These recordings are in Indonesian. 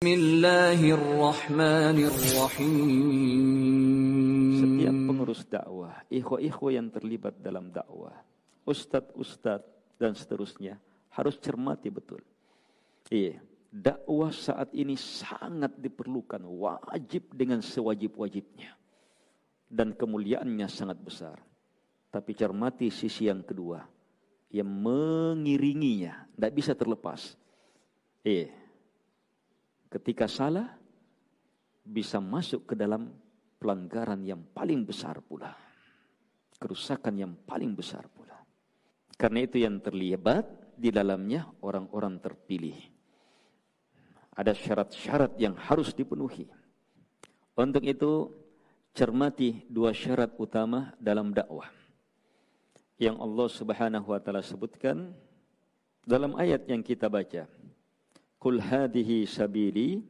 Bismillahirrahmanirrahim. Setiap pengurus dakwah, ikhwah-ikhwah yang terlibat dalam dakwah, ustadz-ustadz dan seterusnya harus cermati betul. Dakwah saat ini sangat diperlukan, wajib dengan sewajib-wajibnya. Dan kemuliaannya sangat besar. Tapi cermati sisi yang kedua, yang mengiringinya, tidak bisa terlepas. Ketika salah, bisa masuk ke dalam pelanggaran yang paling besar pula. Kerusakan yang paling besar pula. Karena itu yang terlibat di dalamnya orang-orang terpilih. Ada syarat-syarat yang harus dipenuhi. Untuk itu, cermati dua syarat utama dalam dakwah. Yang Allah Subhanahu wa taala sebutkan dalam ayat yang kita baca. Qul hadhihi sabili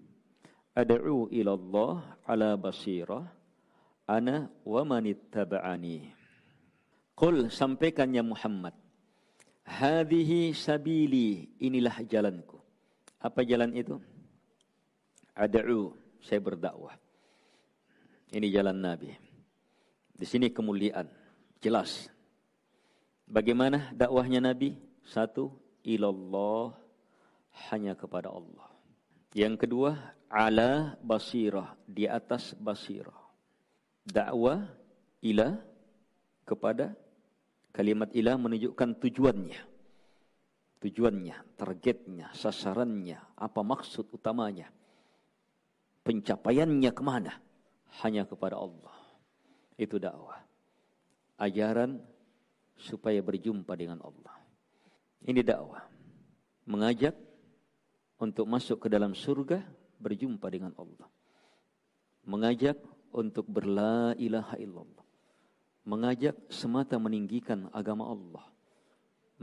ad'u ila Allah ala basirah ana wa manittaba'ani. Qul, sampaikan ya Muhammad. Hadhihi sabili, inilah jalanku. Apa jalan itu? Ad'u, saya berdakwah. Ini jalan Nabi. Di sini kemuliaan, jelas. Bagaimana dakwahnya Nabi? Satu, ilallah, hanya kepada Allah. Yang kedua, ala basirah, di atas basirah. Dakwah ila, kepada, kalimat ila menunjukkan tujuannya. Tujuannya, targetnya, sasarannya, apa maksud utamanya. Pencapaiannya kemana? Hanya kepada Allah. Itu dakwah. Ajaran supaya berjumpa dengan Allah. Ini dakwah. Mengajak untuk masuk ke dalam surga, berjumpa dengan Allah. Mengajak untuk berla ilaha illallah. Mengajak semata meninggikan agama Allah.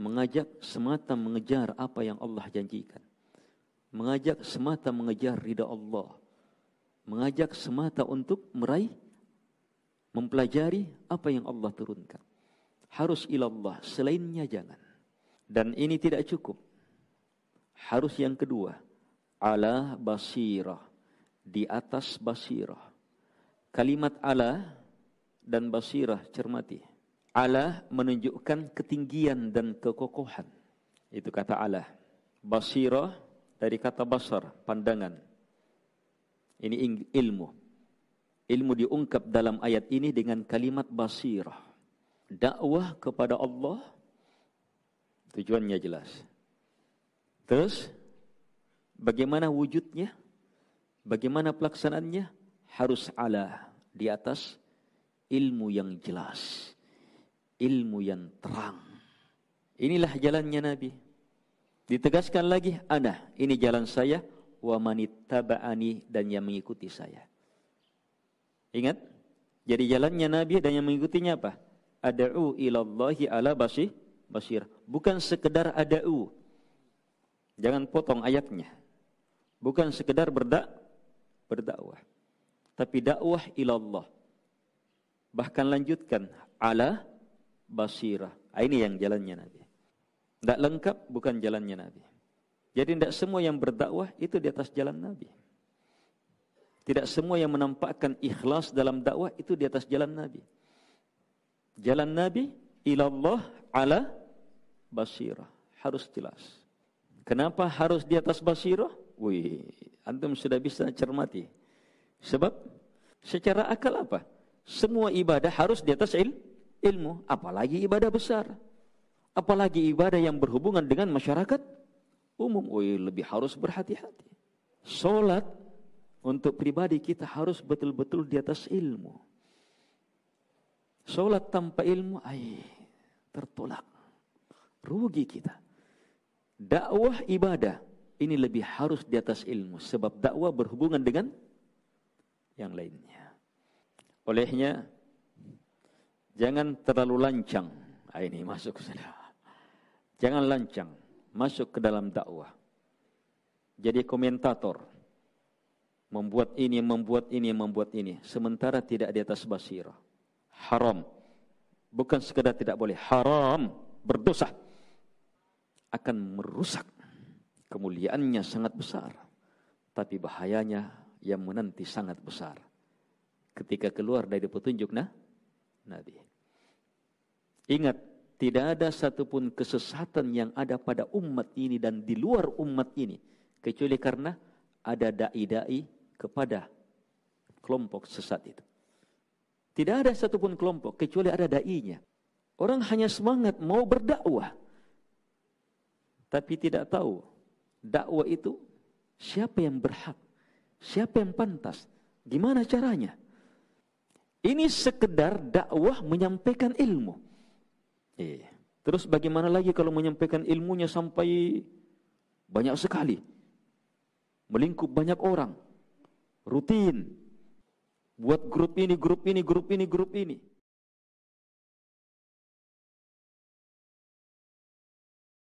Mengajak semata mengejar apa yang Allah janjikan. Mengajak semata mengejar ridha Allah. Mengajak semata untuk meraih, mempelajari apa yang Allah turunkan. Harus ilallah, selainnya jangan. Dan ini tidak cukup. Harus yang kedua, ala basirah, di atas basirah. Kalimat ala dan basirah, cermati. Ala menunjukkan ketinggian dan kekokohan. Itu kata ala. Basirah dari kata basar, pandangan. Ini ilmu. Ilmu diungkap dalam ayat ini dengan kalimat basirah. Dakwah kepada Allah, tujuannya jelas. Terus, bagaimana wujudnya? Bagaimana pelaksanaannya? Harus ala, di atas ilmu yang jelas. Ilmu yang terang. Inilah jalannya Nabi. Ditegaskan lagi, ana, ini jalan saya, wa manittaba'ani, dan yang mengikuti saya. Ingat, jadi jalannya Nabi dan yang mengikutinya apa? Ad'u ilallahi ala basir. Bukan sekedar ad'u. Jangan potong ayatnya. Bukan sekedar berdakwah. Tapi dakwah ilallah. Bahkan lanjutkan ala basirah. Ini yang jalannya Nabi. Tidak lengkap, bukan jalannya Nabi. Jadi tidak semua yang berdakwah itu di atas jalan Nabi. Tidak semua yang menampakkan ikhlas dalam dakwah itu di atas jalan Nabi. Jalan Nabi ilallah ala basirah. Harus jelas. Kenapa harus di atas basirah? Antum sudah bisa cermati. Sebab secara akal apa? Semua ibadah harus di atas ilmu. Apalagi ibadah besar. Apalagi ibadah yang berhubungan dengan masyarakat umum. Lebih harus berhati-hati. Salat untuk pribadi kita harus betul-betul di atas ilmu. Salat tanpa ilmu, tertolak. Rugi kita. Dakwah ibadah ini lebih harus di atas ilmu. Sebab dakwah berhubungan dengan yang lainnya. Olehnya, jangan terlalu lancang. Ini masuk sudah. Jangan lancang. Masuk ke dalam dakwah. Jadi komentator. Membuat ini. Sementara tidak di atas basirah. Haram. Bukan sekedar tidak boleh. Haram. Berdosa. Akan merusak. Kemuliaannya sangat besar. Tapi bahayanya yang menanti sangat besar ketika keluar dari petunjuk Nabi. Ingat, tidak ada satupun kesesatan yang ada pada umat ini dan di luar umat ini, kecuali karena ada dai-dai kepada kelompok sesat itu. Tidak ada satupun kelompok kecuali ada dai-nya. Orang hanya semangat mau berdakwah, tapi tidak tahu dakwah itu siapa yang berhak, siapa yang pantas, gimana caranya. Ini sekedar dakwah menyampaikan ilmu. Terus bagaimana lagi kalau menyampaikan ilmunya sampai banyak sekali, melingkup banyak orang, rutin, buat grup ini, grup ini, grup ini, grup ini.